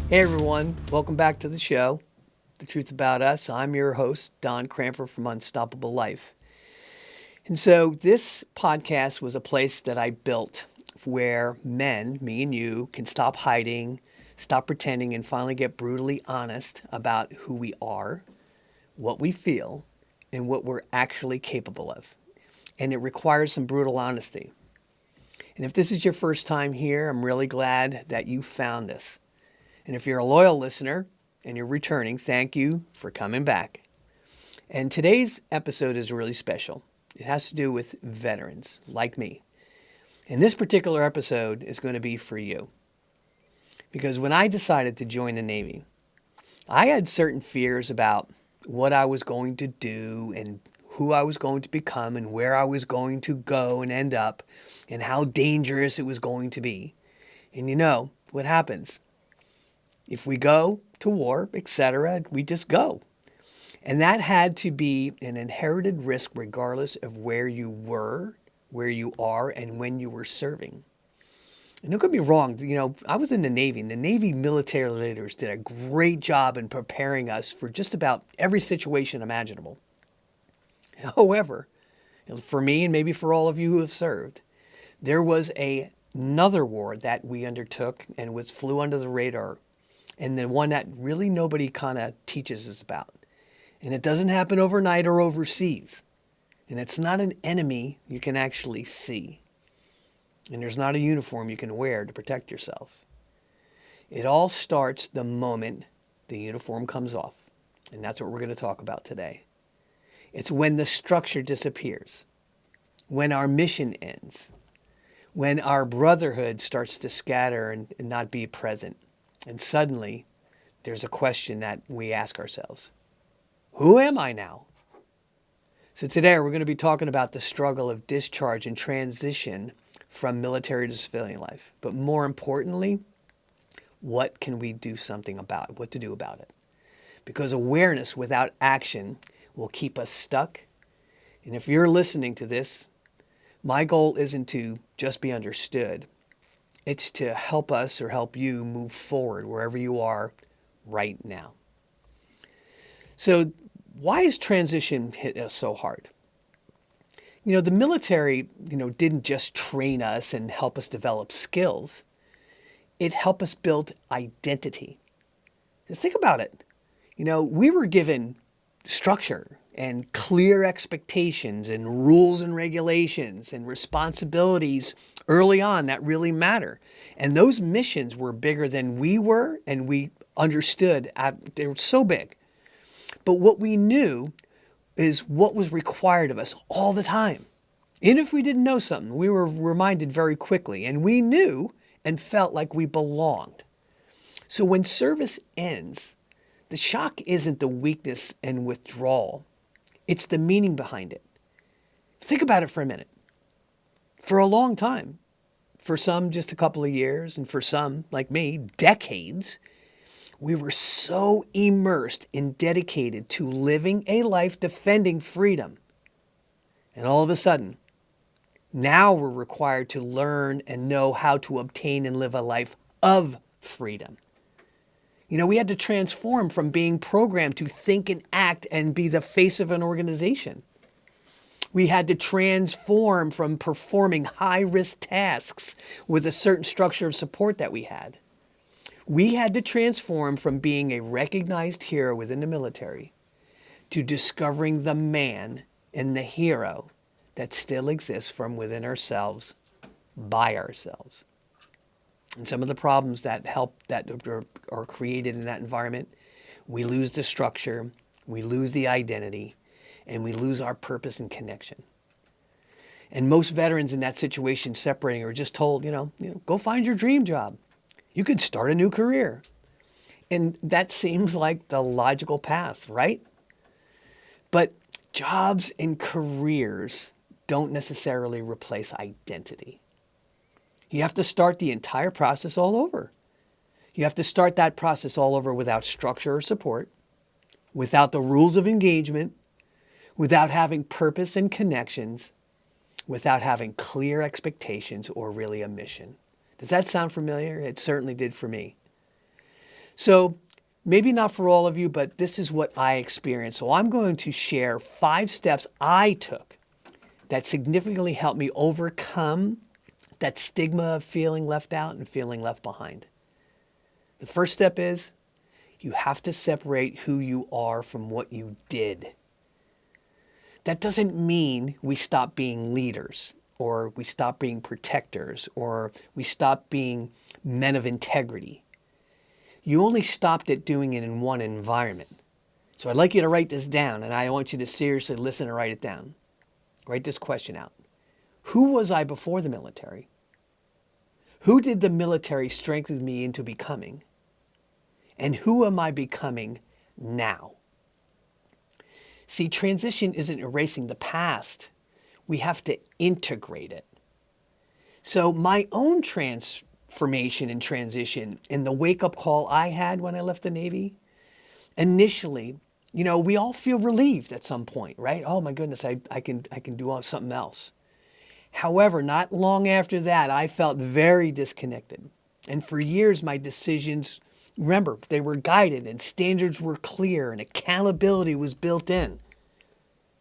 Hey everyone, welcome back to the show, The Truth About Us. I'm your host, Don Cramper from Unstoppable Life. And so this podcast was a place that I built where men, me and you, can stop hiding, stop pretending, and finally get brutally honest about who we are, what we feel, and what we're actually capable of. And it requires some brutal honesty. And if this is your first time here, I'm really glad that you found this. And if you're a loyal listener and you're returning, thank you for coming back. And today's episode is really special. It has to do with veterans like me. And this particular episode is going to be for you. Because when I decided to join the Navy, I had certain fears about what I was going to do and who I was going to become and where I was going to go and end up and how dangerous it was going to be. And you know what happens? If we go to war, etc., we just go. And that had to be an inherited risk regardless of where you were, where you are, and when you were serving. And don't get me wrong, I was in the Navy, and the Navy military leaders did a great job in preparing us for just about every situation imaginable. However, for me and maybe for all of you who have served, there was another war that we undertook and flew under the radar, and the one that really nobody kind of teaches us about. And it doesn't happen overnight or overseas. And it's not an enemy you can actually see. And there's not a uniform you can wear to protect yourself. It all starts the moment the uniform comes off. And that's what we're going to talk about today. It's when the structure disappears, when our mission ends, when our brotherhood starts to scatter and not be present. And suddenly, there's a question that we ask ourselves. Who am I now? So today we're going to be talking about the struggle of discharge and transition from military to civilian life. But more importantly, what can we do something about it? What to do about it? Because awareness without action will keep us stuck. And if you're listening to this, my goal isn't to just be understood. It's to help us or help you move forward wherever you are right now. So why is transition hit us so hard? The military, didn't just train us and help us develop skills. It helped us build identity. Think about it. We were given structure and clear expectations and rules and regulations and responsibilities early on that really matter. And those missions were bigger than we were, and we understood. They were so big. But what we knew is what was required of us all the time. Even if we didn't know something, we were reminded very quickly, and we knew and felt like we belonged. So when service ends, the shock isn't the weakness and withdrawal. It's the meaning behind it. Think about it for a minute. For a long time, for some just a couple of years, and for some, like me, decades, we were so immersed and dedicated to living a life defending freedom. And all of a sudden, now we're required to learn and know how to obtain and live a life of freedom. We had to transform from being programmed to think and act and be the face of an organization. We had to transform from performing high-risk tasks with a certain structure of support that we had. We had to transform from being a recognized hero within the military to discovering the man and the hero that still exists from within ourselves, by ourselves. And some of the problems that are created in that environment, we lose the structure, we lose the identity, and we lose our purpose and connection. And most veterans in that situation separating are just told, go find your dream job. You could start a new career. And that seems like the logical path, right? But jobs and careers don't necessarily replace identity. You have to start the entire process all over. You have to start that process all over without structure or support, without the rules of engagement, without having purpose and connections, without having clear expectations or really a mission. Does that sound familiar? It certainly did for me. So maybe not for all of you, but this is what I experienced. So I'm going to share 5 steps I took that significantly helped me overcome that stigma of feeling left out and feeling left behind. The first step is you have to separate who you are from what you did. That doesn't mean we stop being leaders or we stop being protectors or we stop being men of integrity. You only stopped at doing it in one environment. So I'd like you to write this down, and I want you to seriously listen and write it down. Write this question out. Who was I before the military? Who did the military strengthen me into becoming? And who am I becoming now? See, transition isn't erasing the past. We have to integrate it. So my own transformation and transition and the wake-up call I had when I left the Navy, initially, we all feel relieved at some point, right? Oh my goodness, I can do something else. However, not long after that, I felt very disconnected. And for years, my decisions, remember, they were guided and standards were clear and accountability was built in.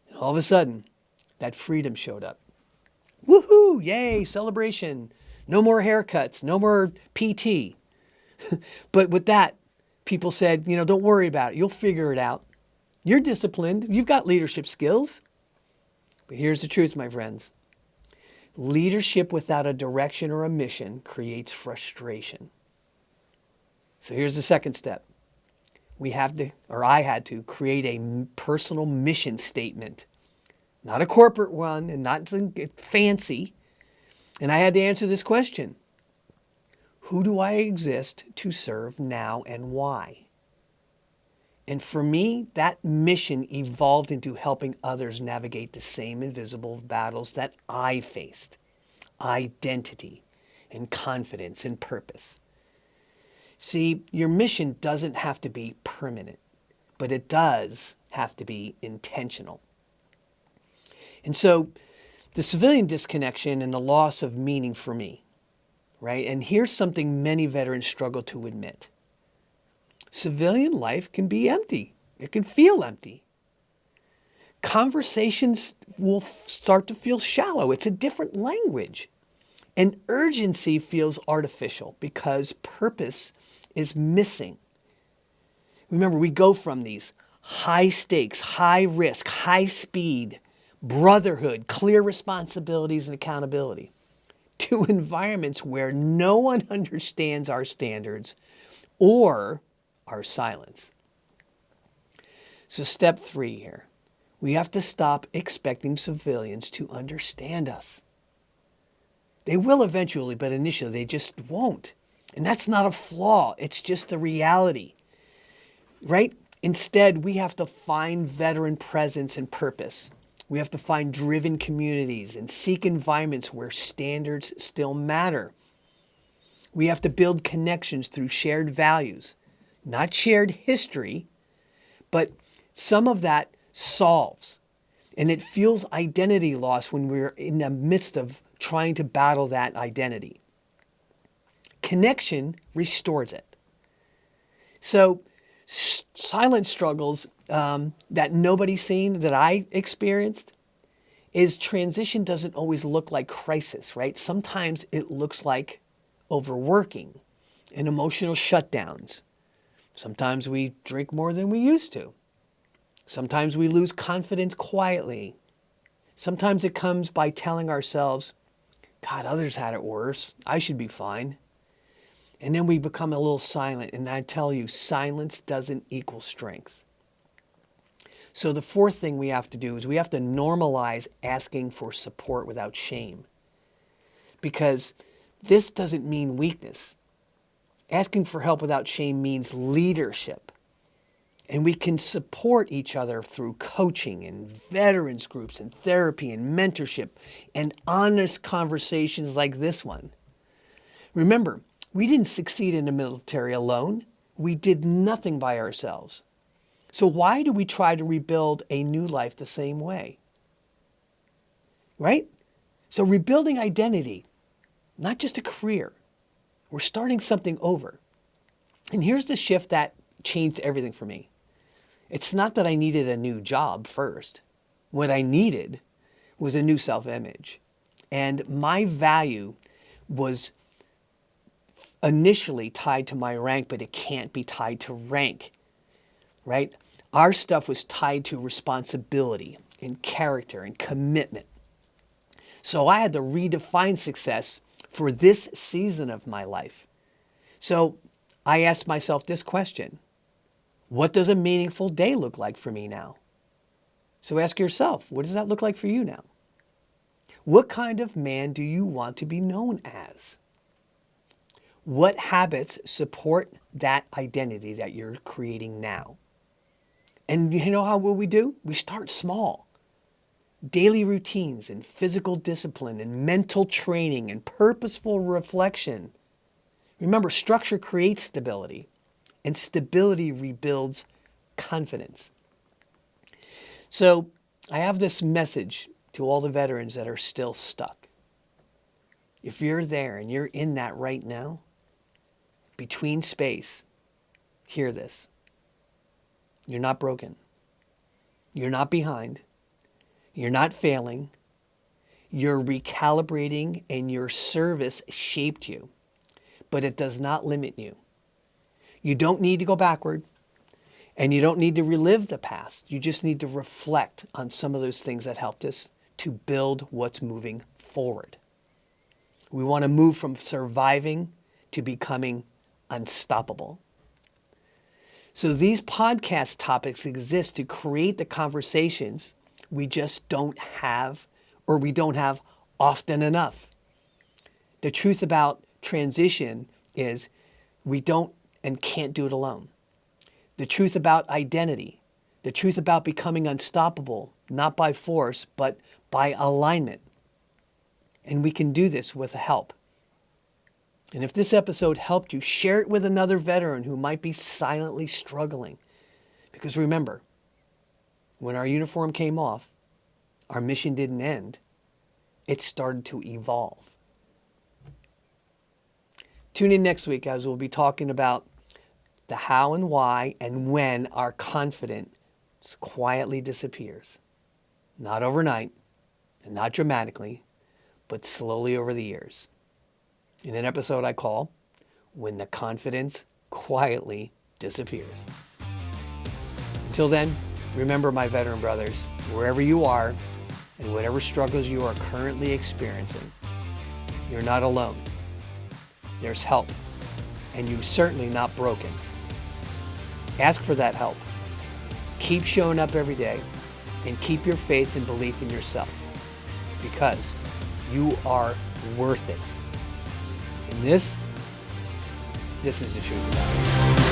And all of a sudden, that freedom showed up. Woohoo! Yay! Celebration. No more haircuts. No more PT. But with that, people said, don't worry about it. You'll figure it out. You're disciplined. You've got leadership skills. But here's the truth, my friends. Leadership without a direction or a mission creates frustration. So here's the second step. I had to create a personal mission statement. Not a corporate one and not fancy. And I had to answer this question. Who do I exist to serve now and why? And for me, that mission evolved into helping others navigate the same invisible battles that I faced. Identity and confidence and purpose. See, your mission doesn't have to be permanent, but it does have to be intentional. And so the civilian disconnection and the loss of meaning for me, right? And here's something many veterans struggle to admit. Civilian life can be empty. It can feel empty. Conversations will start to feel shallow. It's a different language. And urgency feels artificial because purpose is missing. Remember, we go from these high stakes, high risk, high speed, brotherhood, clear responsibilities and accountability to environments where no one understands our standards or our silence. So step 3 here, we have to stop expecting civilians to understand us. They will eventually, but initially they just won't. And that's not a flaw, it's just a reality, right? Instead, we have to find veteran presence and purpose. We have to find driven communities and seek environments where standards still matter. We have to build connections through shared values, not shared history, but some of that solves. And it fuels identity loss when we're in the midst of trying to battle that identity. Connection restores it. So silent struggles that nobody's seen, that I experienced, is transition doesn't always look like crisis, right? Sometimes it looks like overworking and emotional shutdowns. Sometimes we drink more than we used to. Sometimes we lose confidence quietly. Sometimes it comes by telling ourselves, God, others had it worse. I should be fine. And then we become a little silent. And I tell you, silence doesn't equal strength. So the fourth thing we have to do is we have to normalize asking for support without shame. Because this doesn't mean weakness. Asking for help without shame means leadership. And we can support each other through coaching and veterans groups and therapy and mentorship and honest conversations like this one. Remember, we didn't succeed in the military alone. We did nothing by ourselves. So why do we try to rebuild a new life the same way? Right? So rebuilding identity, not just a career. We're starting something over. And here's the shift that changed everything for me. It's not that I needed a new job first. What I needed was a new self-image. And my value was initially tied to my rank, but it can't be tied to rank, right? Our stuff was tied to responsibility and character and commitment. So I had to redefine success for this season of my life. So I asked myself this question: what does a meaningful day look like for me now? So ask yourself, what does that look like for you now? What kind of man do you want to be known as? What habits support that identity that you're creating now? And you know how will we do? We start small. Daily routines and physical discipline and mental training and purposeful reflection. Remember, structure creates stability, and stability rebuilds confidence. So I have this message to all the veterans that are still stuck. If you're there and you're in that right now, between space, hear this. You're not broken. You're not behind. You're not failing. You're recalibrating, and your service shaped you, but it does not limit you. You don't need to go backward, and you don't need to relive the past. You just need to reflect on some of those things that helped us to build what's moving forward. We want to move from surviving to becoming unstoppable. So these podcast topics exist to create the conversations we just don't have, or we don't have often enough. The truth about transition is we don't and can't do it alone. The truth about identity, the truth about becoming unstoppable, not by force, but by alignment. And we can do this with help. And if this episode helped you, share it with another veteran who might be silently struggling. Because remember, when our uniform came off, our mission didn't end. It started to evolve. Tune in next week as we'll be talking about the how and why and when our confidence quietly disappears. Not overnight and not dramatically, but slowly over the years. In an episode I call When the Confidence Quietly Disappears. Until then, remember, my veteran brothers, wherever you are and whatever struggles you are currently experiencing, you're not alone. There's help, and you're certainly not broken. Ask for that help. Keep showing up every day and keep your faith and belief in yourself, because you are worth it. And this is the truth about it.